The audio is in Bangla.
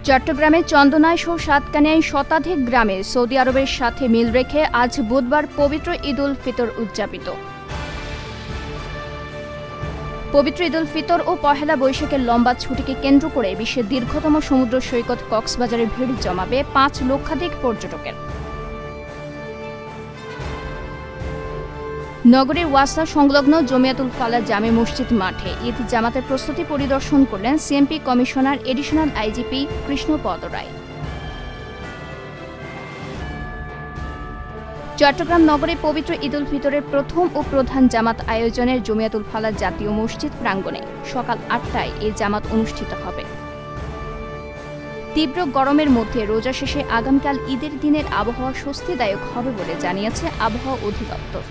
চট্টগ্রামে চন্দনাইশ ও সাতকানিয়ায় শতাধিক গ্রামে সৌদি আরবের সাথে মিল রেখে আজ বুধবার পবিত্র ঈদ উল ফিতর উদযাপিত। পবিত্র ঈদ উল ফিতর ও পহেলা বৈশাখের লম্বা ছুটিকে কেন্দ্র করে বিশ্বের দীর্ঘতম সমুদ্র সৈকত কক্সবাজারে ভিড় জমাবে ৫ লক্ষাধিক পর্যটকের। নগরীর ওয়াসা সংলগ্ন জমিয়াতুল ফালাহ জামে মসজিদ মাঠে ঈদ জামাতের প্রস্তুতি পরিদর্শন করলেন CMP commissioner additional IGP Krishnapada Roy. Chattogram নগরে পবিত্র ঈদ উল ফিতরের প্রথম ও প্রধান জামাত আয়োজনের জমিয়াতুল ফালাহ জাতীয় মসজিদ প্রাঙ্গণে সকাল ৮টায় এই জামাত অনুষ্ঠিত হবে। তীব্র গরমের মধ্যে রোজা শেষে আগামীকাল ঈদের দিনের আবহাওয়া স্বস্তিদায়ক হবে বলে জানিয়েছে আবহাওয়া অধিদপ্তর।